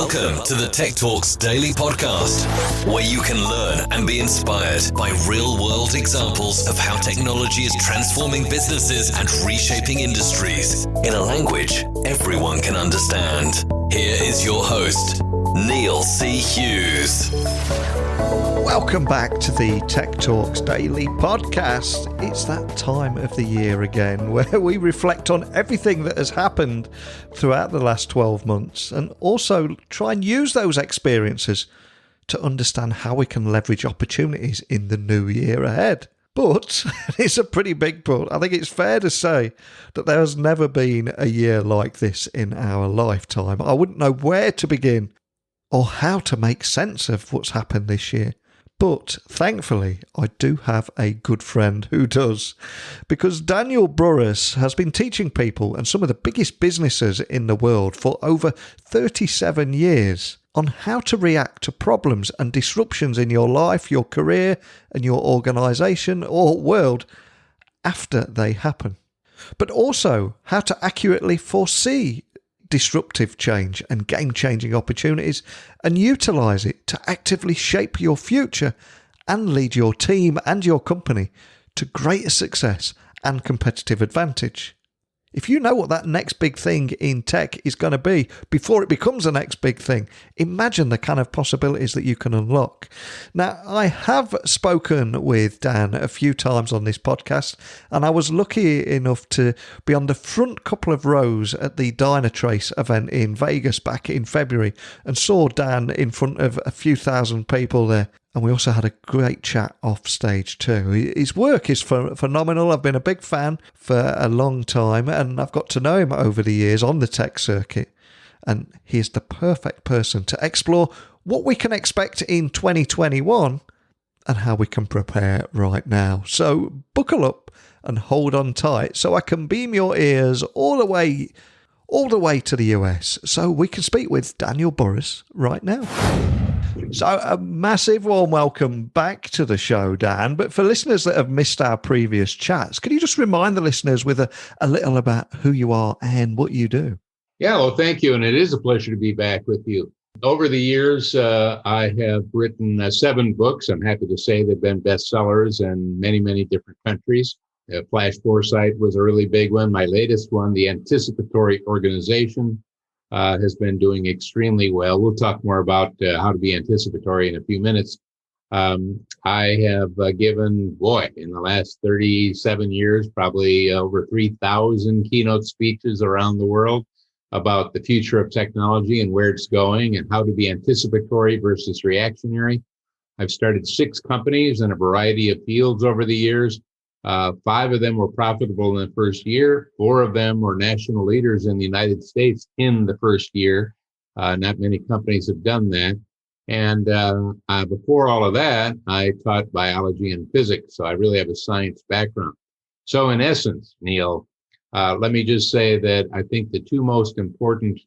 Welcome to the Tech Talks Daily Podcast, where you can learn and be inspired by real-world examples of how technology is transforming businesses and reshaping industries in a language everyone can understand. Here is your host, Neil C. Hughes. Welcome back to the Tech Talks Daily Podcast. It's that time of the year again where we reflect on everything that has happened throughout the last 12 months and also try and use those experiences to understand how we can leverage opportunities in the new year ahead. But, it's a pretty big but, I think it's fair to say that there has never been a year like this in our lifetime. I wouldn't know where to begin or how to make sense of what's happened this year. But thankfully, I do have a good friend who does, because Daniel Burrus has been teaching people and some of the biggest businesses in the world for over 37 years on how to react to problems and disruptions in your life, your career, and your organisation or world after they happen. But also how to accurately foresee disruptive change and game-changing opportunities and utilise it to actively shape your future and lead your team and your company to greater success and competitive advantage. If you know what that next big thing in tech is going to be before it becomes the next big thing, imagine the kind of possibilities that you can unlock. Now, I have spoken with Dan a few times on this podcast, and I was lucky enough to be on the front couple of rows at the Dynatrace event in Vegas back in February and saw Dan in front of a few thousand people there. And we also had a great chat off stage too. His work is phenomenal. I've been a big fan for a long time, and I've got to know him over the years on the tech circuit. And he is the perfect person to explore what we can expect in 2021 and how we can prepare right now. So buckle up and hold on tight so I can beam your ears all the way to the US so we can speak with Daniel Burrus right now. So a massive warm welcome back to the show, Dan. But for listeners that have missed our previous chats, could you just remind the listeners with a little about who you are and what you do? Yeah, well, thank you. And it is a pleasure to be back with you. Over the years, I have written 7 books. I'm happy to say they've been bestsellers in many, many different countries. Flash Foresight was a really big one. My latest one, The Anticipatory Organization, has been doing extremely well. We'll talk more about how to be anticipatory in a few minutes. I have given, in the last 37 years, probably over 3,000 keynote speeches around the world about the future of technology and where it's going and how to be anticipatory versus reactionary. I've started 6 companies in a variety of fields over the years. 5 of them were profitable in the first year. 4 of them were national leaders in the United States in the first year. Not many companies have done that. And before all of that, I taught biology and physics. So I really have a science background. So in essence, Neil, let me just say that I think the 2 most important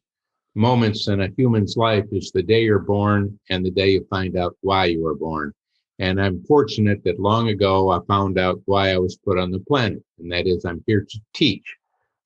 moments in a human's life is the day you're born and the day you find out why you were born. And I'm fortunate that long ago, I found out why I was put on the planet, and that is I'm here to teach.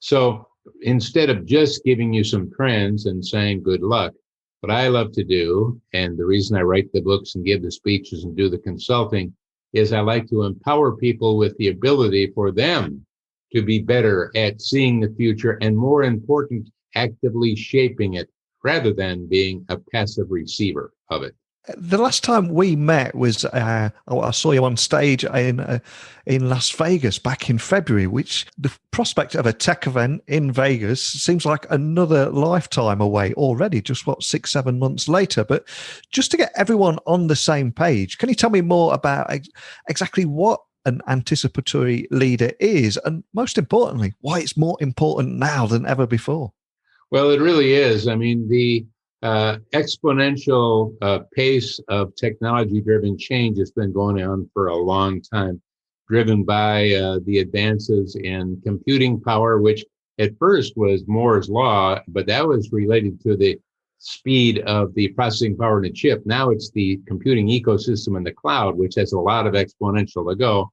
So instead of just giving you some trends and saying good luck, what I love to do, and the reason I write the books and give the speeches and do the consulting, is I like to empower people with the ability for them to be better at seeing the future and, more important, actively shaping it rather than being a passive receiver of it. The last time we met was, I saw you on stage in Las Vegas back in February, which the prospect of a tech event in Vegas seems like another lifetime away already, just 6-7 months later. But just to get everyone on the same page, can you tell me more about exactly what an anticipatory leader is, and most importantly, why it's more important now than ever before? Well, it really is. I mean, the exponential pace of technology-driven change has been going on for a long time, driven by the advances in computing power, which at first was Moore's law, but that was related to the speed of the processing power in a chip. Now it's the computing ecosystem in the cloud, which has a lot of exponential to go.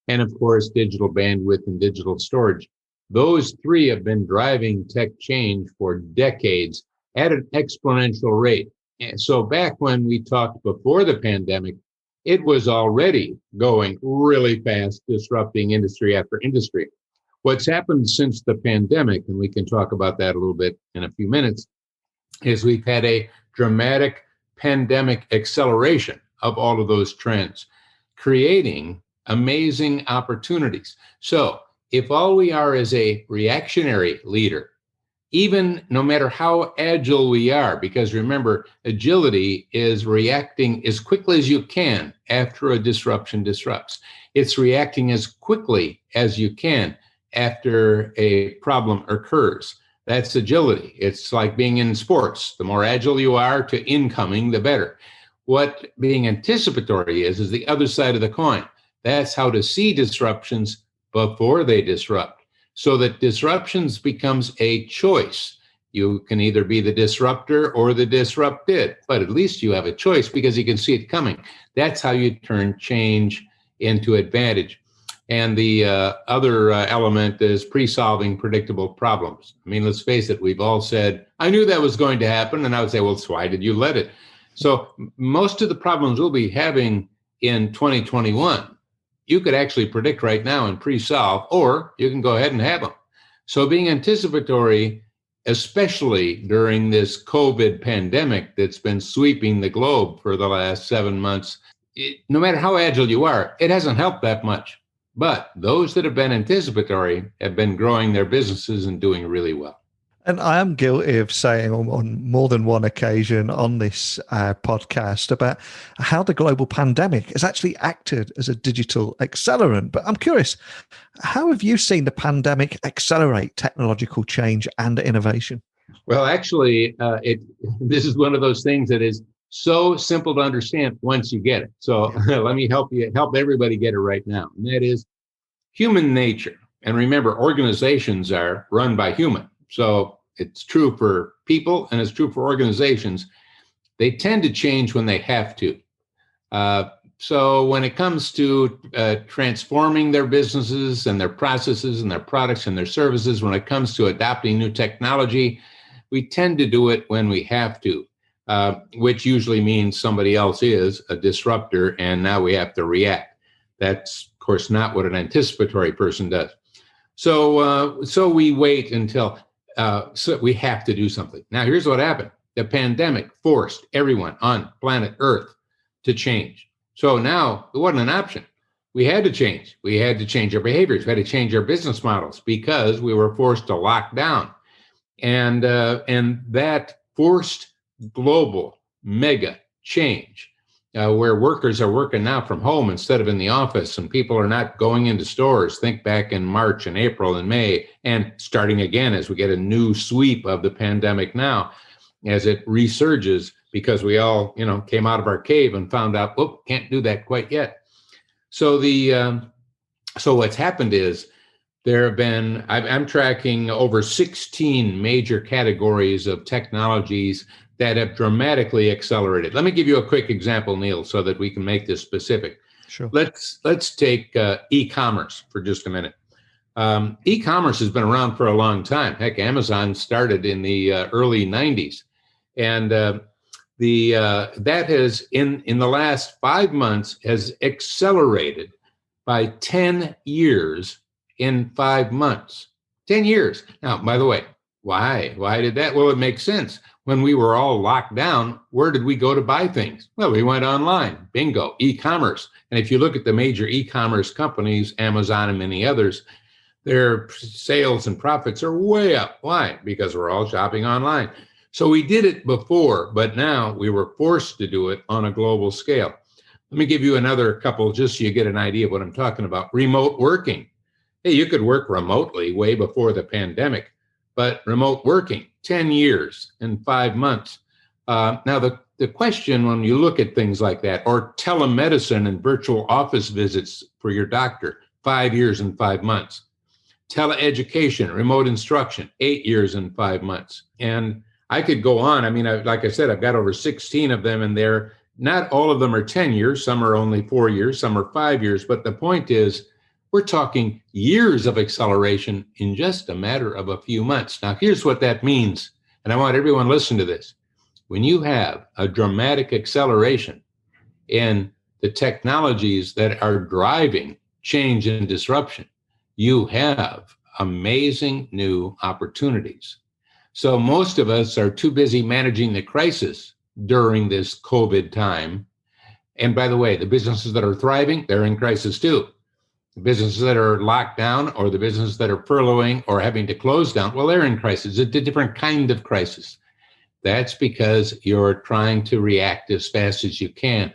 And of course, digital bandwidth and digital storage. Those 3 have been driving tech change for decades. at an exponential rate. And so back when we talked before the pandemic, it was already going really fast, disrupting industry after industry. What's happened since the pandemic, and we can talk about that a little bit in a few minutes, is we've had a dramatic pandemic acceleration of all of those trends, creating amazing opportunities. So if all we are is a reactionary leader, even no matter how agile we are, because remember, agility is reacting as quickly as you can after a disruption disrupts. It's reacting as quickly as you can after a problem occurs. That's agility. It's like being in sports. The more agile you are to incoming, the better. What being anticipatory is the other side of the coin. That's how to see disruptions before they disrupt, so that disruptions becomes a choice. You can either be the disruptor or the disrupted, but at least you have a choice because you can see it coming. That's how you turn change into advantage. And the other element is pre-solving predictable problems. I mean, let's face it, we've all said, I knew that was going to happen. And I would say, well, so why did you let it? So most of the problems we'll be having in 2021, you could actually predict right now and pre-solve, or you can go ahead and have them. So being anticipatory, especially during this COVID pandemic that's been sweeping the globe for the last 7 months, no matter how agile you are, it hasn't helped that much. But those that have been anticipatory have been growing their businesses and doing really well. And I am guilty of saying on more than one occasion on this podcast about how the global pandemic has actually acted as a digital accelerant. But I'm curious, how have you seen the pandemic accelerate technological change and innovation? Well, actually, this is one of those things that is so simple to understand once you get it. So let me help everybody get it right now. And that is human nature. And remember, organizations are run by humans. So it's true for people and it's true for organizations. They tend to change when they have to. So when it comes to transforming their businesses and their processes and their products and their services, when it comes to adopting new technology, we tend to do it when we have to, which usually means somebody else is a disruptor and now we have to react. That's, of course, not what an anticipatory person does. So we wait until so we have to do something. Now, here's what happened. The pandemic forced everyone on planet Earth to change. So now it wasn't an option. We had to change. We had to change our behaviors. We had to change our business models because we were forced to lock down. And that forced global mega change where workers are working now from home instead of in the office, and people are not going into stores. Think back in March and April and May, and starting again as we get a new sweep of the pandemic now, as it resurges because we all, came out of our cave and found out, can't do that quite yet. So so what's happened is there have been, I'm tracking over 16 major categories of technologies that have dramatically accelerated. Let me give you a quick example, Neil, so that we can make this specific. Sure. Let's take e-commerce for just a minute. E-commerce has been around for a long time. Heck, Amazon started in the early 90s. And that has, in the last 5 months, has accelerated by 10 years in 5 months. 10 years. Now, by the way, why? Why did that? Well, it makes sense. When we were all locked down, where did we go to buy things? Well, we went online. Bingo, e-commerce. And if you look at the major e-commerce companies, Amazon and many others, their sales and profits are way up. Why? Because we're all shopping online. So we did it before, but now we were forced to do it on a global scale. Let me give you another couple just so you get an idea of what I'm talking about. Remote working. Hey, you could work remotely way before the pandemic, but remote working, 10 years and 5 months. Now, the question when you look at things like that, or telemedicine and virtual office visits for your doctor, 5 years and 5 months. Teleeducation, remote instruction, 8 years and 5 months. And I could go on. I mean, like I said, I've got over 16 of them, and not all of them are 10 years. Some are only 4 years, some are 5 years. But the point is, we're talking years of acceleration in just a matter of a few months. Now, here's what that means And I want everyone to listen to this. When you have a dramatic acceleration in the technologies that are driving change and disruption, you have amazing new opportunities. So most of us are too busy managing the crisis during this COVID time. And by the way, the businesses that are thriving, they're in crisis too. The businesses that are locked down, or the businesses that are furloughing or having to close down, well, they're in crisis. It's a different kind of crisis. That's because you're trying to react as fast as you can.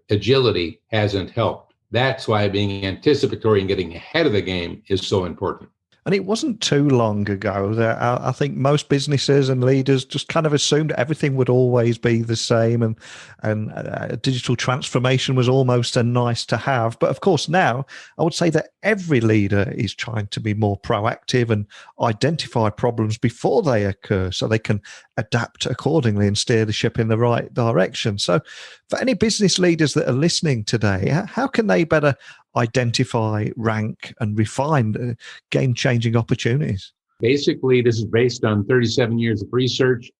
Agility hasn't helped. That's why being anticipatory and getting ahead of the game is so important. And it wasn't too long ago that I think most businesses and leaders just kind of assumed everything would always be the same, and digital transformation was almost a nice to have. But of course, now I would say that every leader is trying to be more proactive and identify problems before they occur so they can adapt accordingly and steer the ship in the right direction. So for any business leaders that are listening today, how can they better identify, rank, and refine game-changing opportunities? Basically, this is based on 37 years of research,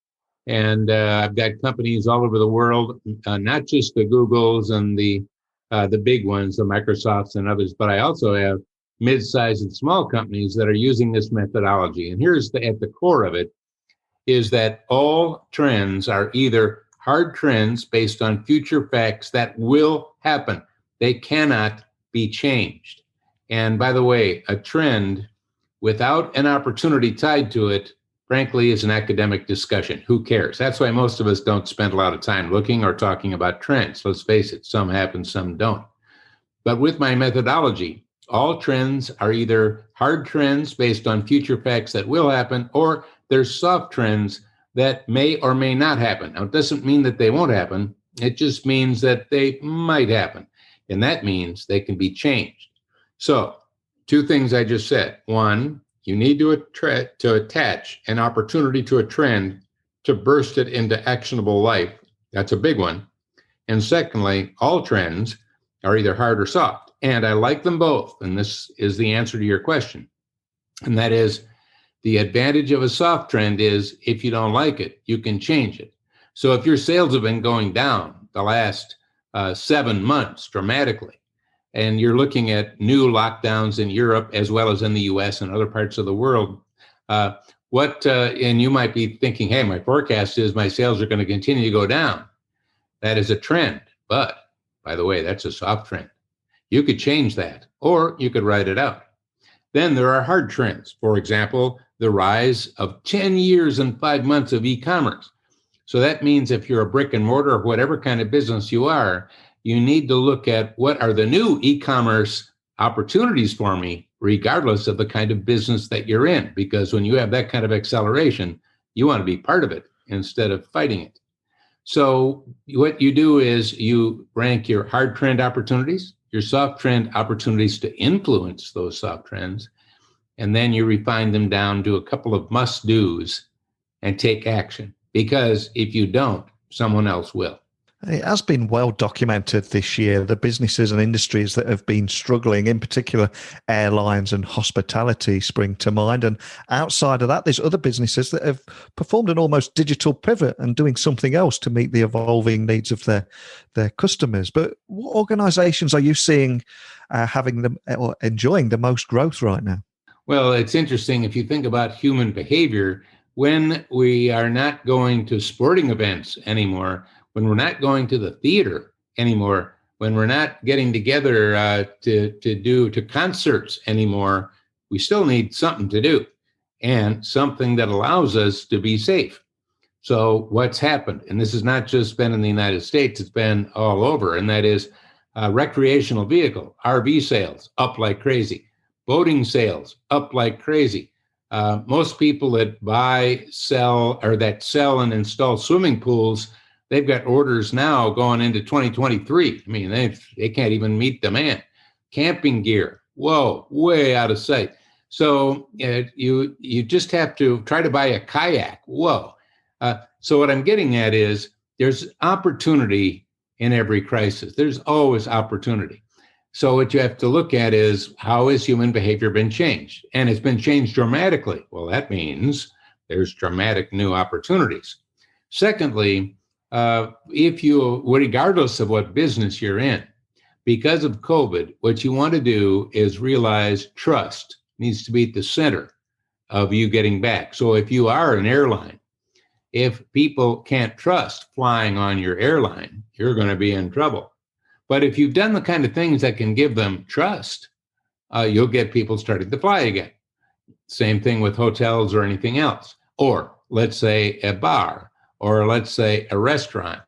and I've got companies all over the world, not just the Googles and the big ones, the Microsofts and others, but I also have mid-sized and small companies that are using this methodology. And here's at the core of it is that all trends are either hard trends based on future facts that will happen. They cannot be changed. And by the way, a trend without an opportunity tied to it, frankly, is an academic discussion. Who cares? That's why most of us don't spend a lot of time looking or talking about trends. Let's face it, some happen, some don't. But with my methodology, all trends are either hard trends based on future facts that will happen, or there's soft trends that may or may not happen. Now, it doesn't mean that they won't happen. It just means that they might happen. And that means they can be changed. So, two things I just said. One, you need to attach an opportunity to a trend to burst it into actionable life. That's a big one. And secondly, all trends are either hard or soft. And I like them both. And this is the answer to your question. And that is, the advantage of a soft trend is if you don't like it, you can change it. So if your sales have been going down the last 7 months dramatically, and you're looking at new lockdowns in Europe as well as in the US and other parts of the world, and you might be thinking, hey, my forecast is my sales are going to continue to go down. That is a trend. But by the way, that's a soft trend. You could change that, or you could write it out. Then there are hard trends. For example, the rise of 10 years and 5 months of e-commerce. So that means if you're a brick and mortar or whatever kind of business you are, you need to look at what are the new e-commerce opportunities for me, regardless of the kind of business that you're in. Because when you have that kind of acceleration, you want to be part of it instead of fighting it. So what you do is you rank your hard trend opportunities, your soft trend opportunities to influence those soft trends, and then you refine them down to a couple of must-dos and take action. Because if you don't, someone else will. It has been well documented this year, the businesses and industries that have been struggling, in particular airlines and hospitality spring to mind. And outside of that, there's other businesses that have performed an almost digital pivot and doing something else to meet the evolving needs of their customers. But what organizations are you seeing having them or enjoying the most growth right now? Well, it's interesting if you think about human behavior. When we are not going to sporting events anymore, when we're not going to the theater anymore, when we're not getting together to concerts anymore, we still need something to do and something that allows us to be safe. So what's happened, and this has not just been in the United States, it's been all over, and that is recreational vehicle, RV sales up like crazy, boating sales up like crazy. Most people that sell and install swimming pools, they've got orders now going into 2023. I mean, they can't even meet demand. Camping gear, whoa, way out of sight. So you just have to try to buy a kayak. Whoa. So what I'm getting at is there's opportunity in every crisis. There's always opportunity. So what you have to look at is how has human behavior been changed? And it's been changed dramatically. Well, that means there's dramatic new opportunities. Secondly, regardless of what business you're in, because of COVID, what you want to do is realize trust needs to be at the center of you getting back. So if you are an airline, if people can't trust flying on your airline, you're going to be in trouble. But if you've done the kind of things that can give them trust, you'll get people starting to fly again. Same thing with hotels or anything else. Or let's say a bar, or let's say a restaurant,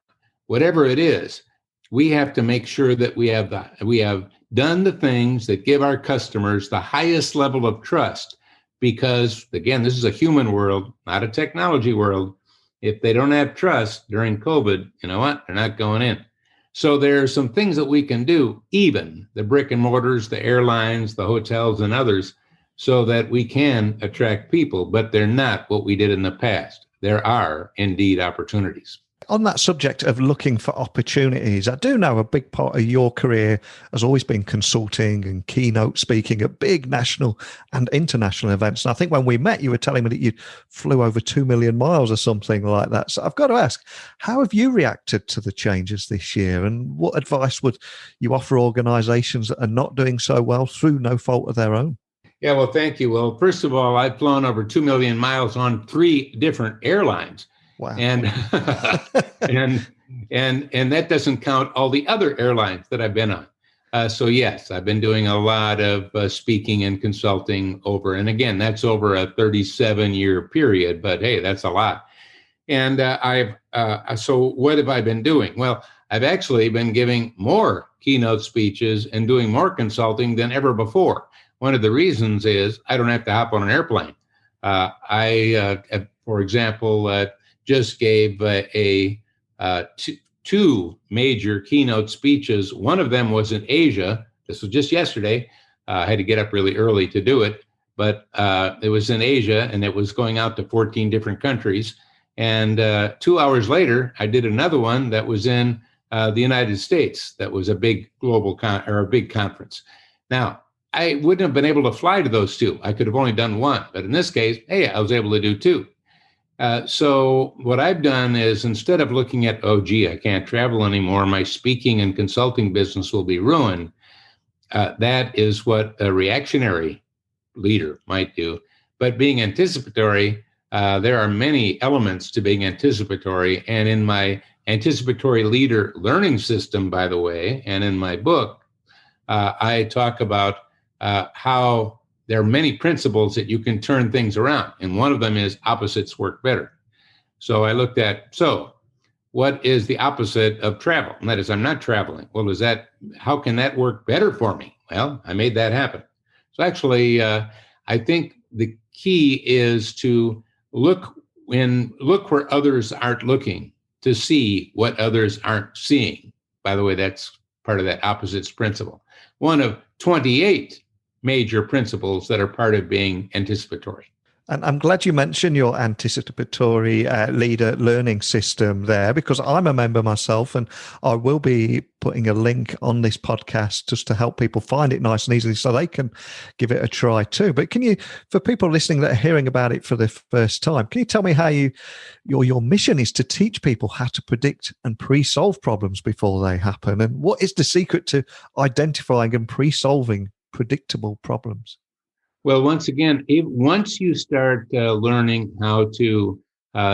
whatever it is, we have to make sure that we have done the things that give our customers the highest level of trust. Because again, this is a human world, not a technology world. If they don't have trust during COVID, you know what? They're not going in. So there are some things that we can do, even the brick and mortars, the airlines, the hotels, and others, so that we can attract people, but they're not what we did in the past. There are indeed opportunities. On that subject of looking for opportunities, I do know a big part of your career has always been consulting and keynote speaking at big national and international events. And I think when we met, you were telling me that you flew over 2 million miles or something like that. So I've got to ask, how have you reacted to the changes this year? And what advice would you offer organizations that are not doing so well through no fault of their own? Yeah, well, thank you. Well, first of all, I've flown over 2 million miles on 3 different airlines. Wow. And that doesn't count all the other airlines that I've been on. So yes, I've been doing a lot of speaking and consulting over, and again, that's over a 37-year period, but hey, that's a lot. And so what have I been doing? Well, I've actually been giving more keynote speeches and doing more consulting than ever before. One of the reasons is I don't have to hop on an airplane. For example, just gave two major keynote speeches. One of them was in Asia. This was just yesterday. I had to get up really early to do it, but it was in Asia, and it was going out to 14 different countries. And 2 hours later, I did another one that was in the United States. That was a big global a big conference. Now, I wouldn't have been able to fly to those two. I could have only done one, but in this case, hey, I was able to do two. So what I've done is, instead of looking at, oh, gee, I can't travel anymore, my speaking and consulting business will be ruined. That is what a reactionary leader might do. But being anticipatory, there are many elements to being anticipatory. And in my anticipatory leader learning system, by the way, and in my book, I talk about how there are many principles that you can turn things around. And one of them is opposites work better. So I looked at, what is the opposite of travel? And that is, I'm not traveling. Well, how can that work better for me? Well, I made that happen. So actually, I think the key is to look where others aren't looking, to see what others aren't seeing. By the way, that's part of that opposites principle. One of 28 major principles that are part of being anticipatory. And I'm glad you mentioned your anticipatory leader learning system there, because I'm a member myself, and I will be putting a link on this podcast just to help people find it nice and easily so they can give it a try too. But can you, for people listening that are hearing about it for the first time, can you tell me how your mission is to teach people how to predict and pre-solve problems before they happen? And what is the secret to identifying and pre-solving predictable problems? Well, once again, once you start learning how to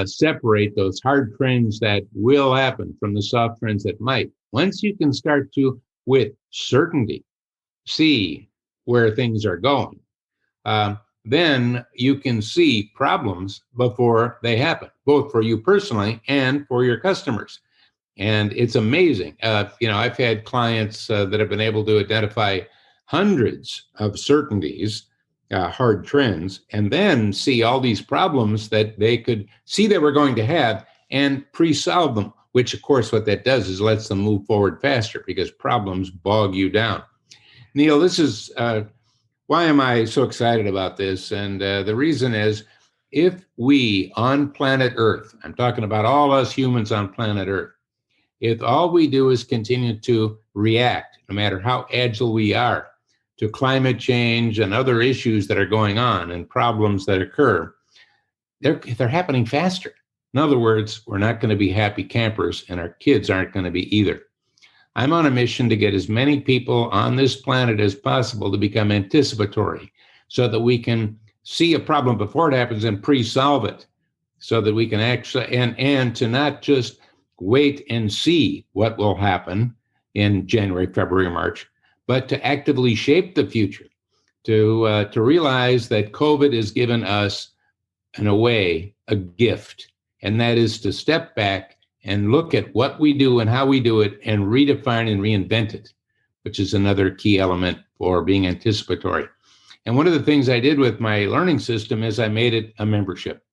separate those hard trends that will happen from the soft trends that might, once you can start to, with certainty, see where things are going, then you can see problems before they happen, both for you personally and for your customers. And it's amazing. I've had clients that have been able to identify hundreds of certainties, hard trends, and then see all these problems that they could see they were going to have and pre-solve them, which of course what that does is lets them move forward faster, because problems bog you down. Neil, this is why am I so excited about this? And the reason is, if we on planet Earth, I'm talking about all us humans on planet Earth, if all we do is continue to react, no matter how agile we are, to climate change and other issues that are going on and problems that occur, they're happening faster. In other words, we're not going to be happy campers, and our kids aren't going to be either. I'm on a mission to get as many people on this planet as possible to become anticipatory so that we can see a problem before it happens and pre-solve it, so that we can actually, and to not just wait and see what will happen in January, February, March, but to actively shape the future, to realize that COVID has given us, in a way, a gift, and that is to step back and look at what we do and how we do it and redefine and reinvent it, which is another key element for being anticipatory. And one of the things I did with my learning system is I made it a membership.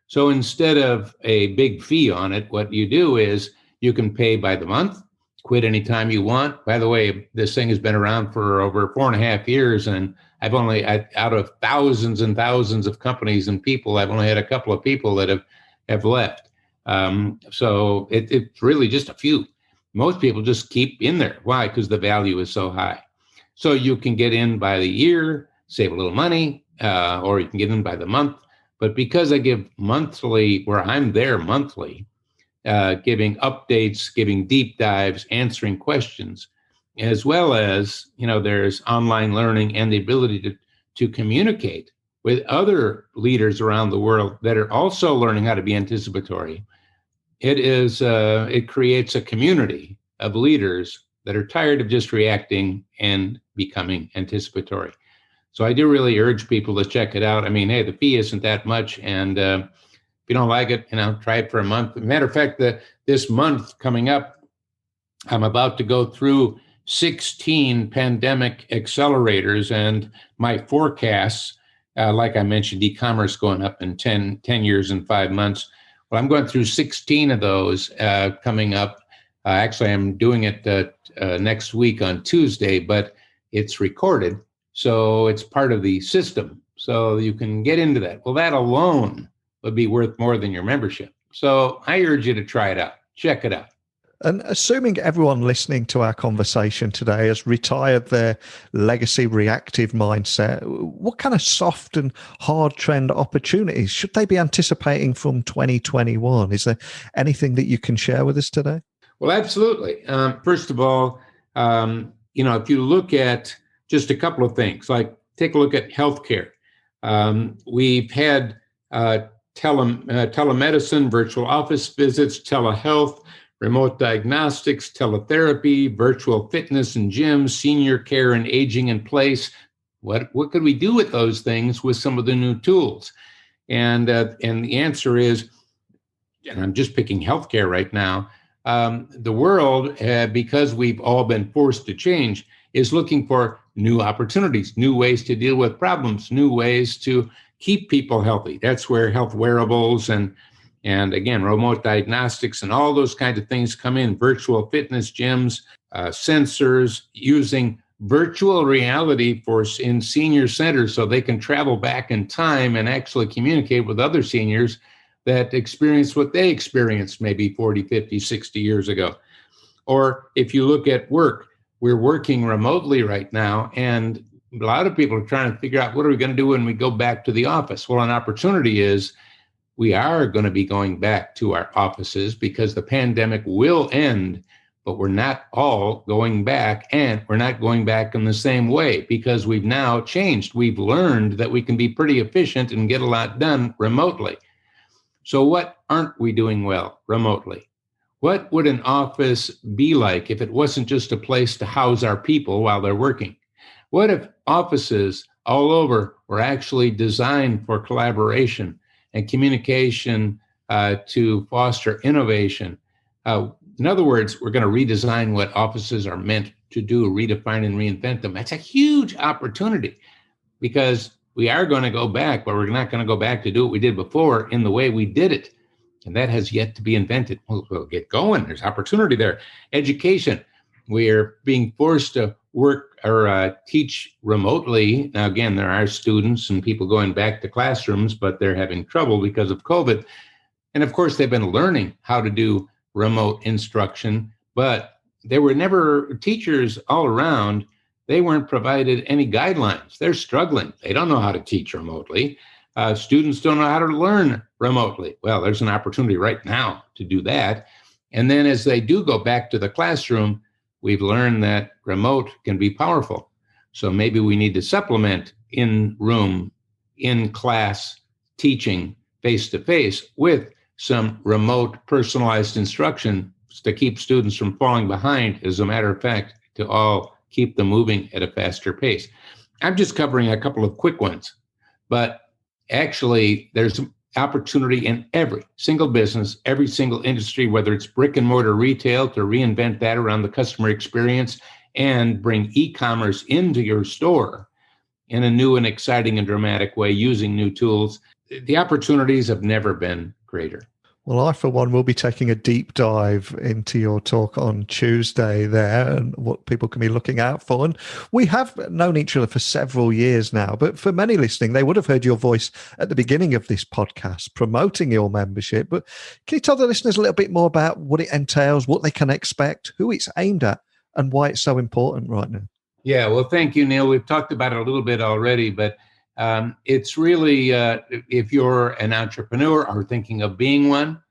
So instead of a big fee on it, what you do is you can pay by the month, quit anytime you want. By the way, this thing has been around for over 4.5 years, and I've only, out of thousands and thousands of companies and people, I've only had a couple of people that have left. So it's really just a few. Most people just keep in there. Why? Because the value is so high. So you can get in by the year, save a little money, or you can get in by the month. But because I give monthly, where I'm there monthly, giving updates, giving deep dives, answering questions, as well as, there's online learning and the ability to communicate with other leaders around the world that are also learning how to be anticipatory. It creates a community of leaders that are tired of just reacting and becoming anticipatory. So I do really urge people to check it out. I mean, hey, the fee isn't that much. And if you don't like it, try it for a month. Matter of fact, this month coming up, I'm about to go through 16 pandemic accelerators, and my forecasts, like I mentioned, e-commerce going up in 10 years and 5 months. Well, I'm going through 16 of those coming up. Actually, I'm doing it next week on Tuesday, but it's recorded. So it's part of the system. So you can get into that. Well, that alone would be worth more than your membership. So I urge you to try it out. Check it out. And assuming everyone listening to our conversation today has retired their legacy reactive mindset, what kind of soft and hard trend opportunities should they be anticipating from 2021? Is there anything that you can share with us today? Well, absolutely. First of all, if you look at just a couple of things, like take a look at healthcare. We've had telemedicine, virtual office visits, telehealth, remote diagnostics, teletherapy, virtual fitness and gyms, senior care and aging in place. What could we do with those things with some of the new tools? And the answer is, and I'm just picking healthcare right now, the world, because we've all been forced to change, is looking for new opportunities, new ways to deal with problems, new ways to keep people healthy. That's where health wearables and again, remote diagnostics and all those kinds of things come in, virtual fitness gyms, sensors, using virtual reality in senior centers so they can travel back in time and actually communicate with other seniors that experience what they experienced maybe 40, 50, 60 years ago. Or if you look at work, we're working remotely right now, and a lot of people are trying to figure out what are we going to do when we go back to the office. Well, an opportunity is we are going to be going back to our offices because the pandemic will end, but we're not all going back, and we're not going back in the same way because we've now changed. We've learned that we can be pretty efficient and get a lot done remotely. So what aren't we doing well remotely? What would an office be like if it wasn't just a place to house our people while they're working? What if offices all over were actually designed for collaboration and communication to foster innovation? In other words, we're going to redesign what offices are meant to do, redefine and reinvent them. That's a huge opportunity because we are going to go back, but we're not going to go back to do what we did before in the way we did it. And that has yet to be invented. We'll get going. There's opportunity there. Education. We're being forced to work or teach remotely. Now, again, there are students and people going back to classrooms, but they're having trouble because of COVID. And of course, they've been learning how to do remote instruction, but there were never teachers all around. They weren't provided any guidelines. They're struggling. They don't know how to teach remotely. Students don't know how to learn remotely. Well, there's an opportunity right now to do that. And then as they do go back to the classroom, we've learned that remote can be powerful. So maybe we need to supplement in-room, in-class teaching face-to-face with some remote personalized instruction to keep students from falling behind, as a matter of fact, to all keep them moving at a faster pace. I'm just covering a couple of quick ones, but actually there's opportunity in every single business, every single industry, whether it's brick and mortar retail, to reinvent that around the customer experience and bring e-commerce into your store in a new and exciting and dramatic way using new tools. The opportunities have never been greater. Well, I, for one, will be taking a deep dive into your talk on Tuesday there and what people can be looking out for. And we have known each other for several years now, but for many listening, they would have heard your voice at the beginning of this podcast promoting your membership. But can you tell the listeners a little bit more about what it entails, what they can expect, who it's aimed at, and why it's so important right now? Yeah, well, thank you, Neil. We've talked about it a little bit already, but it's really, if you're an entrepreneur or thinking of being one,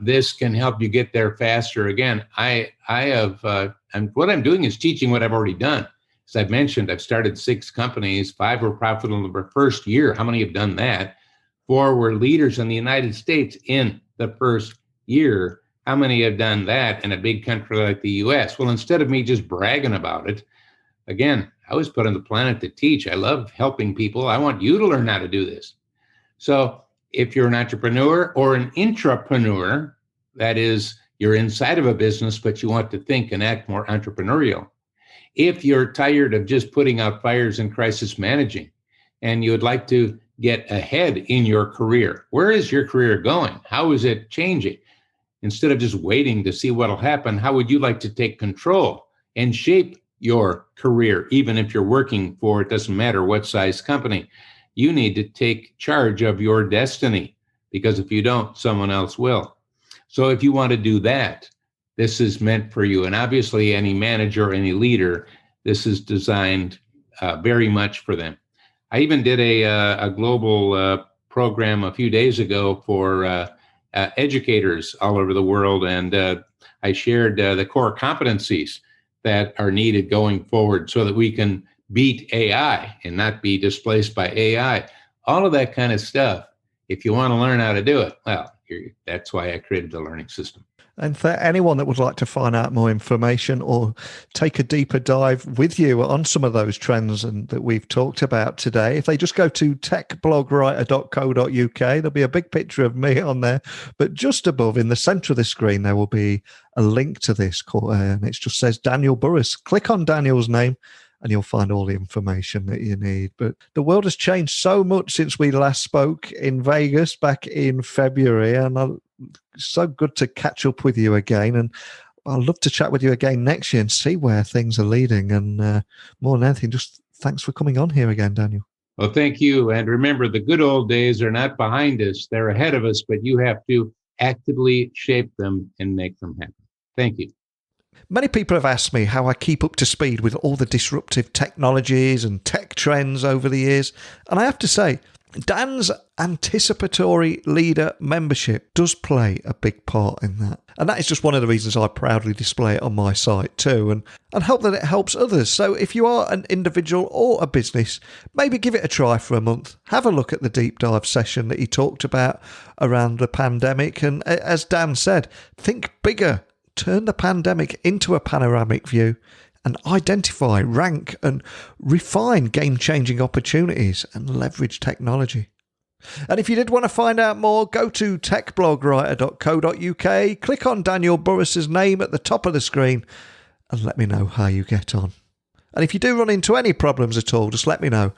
this can help you get there faster. Again, what I'm doing is teaching what I've already done. As I've mentioned, I've started 6 companies, 5 were profitable in the first year. How many have done that? 4 were leaders in the United States in the first year. How many have done that in a big country like the US? Well, instead of me just bragging about it, again, I was put on the planet to teach. I love helping people. I want you to learn how to do this. So if you're an entrepreneur or an intrapreneur, that is, you're inside of a business, but you want to think and act more entrepreneurial. If you're tired of just putting out fires and crisis managing, and you would like to get ahead in your career, where is your career going? How is it changing? Instead of just waiting to see what'll happen, how would you like to take control and shape your career, even if you're working for, it doesn't matter what size company? You need to take charge of your destiny, because if you don't, someone else will. So if you want to do that, this is meant for you. And obviously any manager, any leader, this is designed very much for them. I even did a global program a few days ago for educators all over the world. And I shared the core competencies that are needed going forward so that we can beat AI and not be displaced by AI. All of that kind of stuff. If you want to learn how to do it, well, that's why I created the learning system. And for anyone that would like to find out more information or take a deeper dive with you on some of those trends and that we've talked about today, if they just go to techblogwriter.co.uk, there'll be a big picture of me on there. But just above, in the center of the screen, there will be a link to this, and it just says Daniel Burrus. Click on Daniel's name and you'll find all the information that you need. But the world has changed so much since we last spoke in Vegas back in February, and it's so good to catch up with you again. And I'd love to chat with you again next year and see where things are leading. And more than anything, just thanks for coming on here again, Daniel. Well, thank you. And remember, the good old days are not behind us. They're ahead of us, but you have to actively shape them and make them happen. Thank you. Many people have asked me how I keep up to speed with all the disruptive technologies and tech trends over the years. And I have to say, Dan's Anticipatory Leader membership does play a big part in that. And that is just one of the reasons I proudly display it on my site too, and hope that it helps others. So if you are an individual or a business, maybe give it a try for a month. Have a look at the deep dive session that he talked about around the pandemic. And as Dan said, think bigger. Turn the pandemic into a panoramic view and identify, rank and refine game-changing opportunities and leverage technology. And if you did want to find out more, go to techblogwriter.co.uk, click on Daniel Burrus's name at the top of the screen and let me know how you get on. And if you do run into any problems at all, just let me know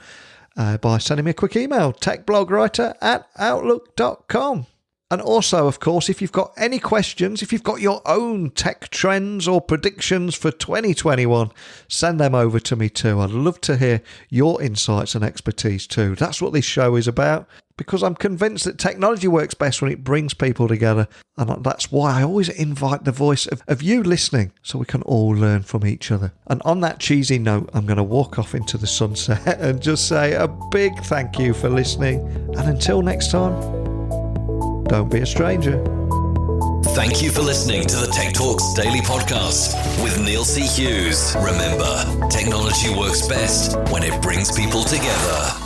by sending me a quick email, techblogwriter@outlook.com. And also, of course, if you've got any questions, if you've got your own tech trends or predictions for 2021, send them over to me too. I'd love to hear your insights and expertise too. That's what this show is about. because I'm convinced that technology works best when it brings people together. And that's why I always invite the voice of you listening so we can all learn from each other. And on that cheesy note, I'm going to walk off into the sunset and just say a big thank you for listening. And until next time, don't be a stranger. Thank you for listening to the Tech Talks Daily Podcast with Neil C. Hughes. Remember, technology works best when it brings people together.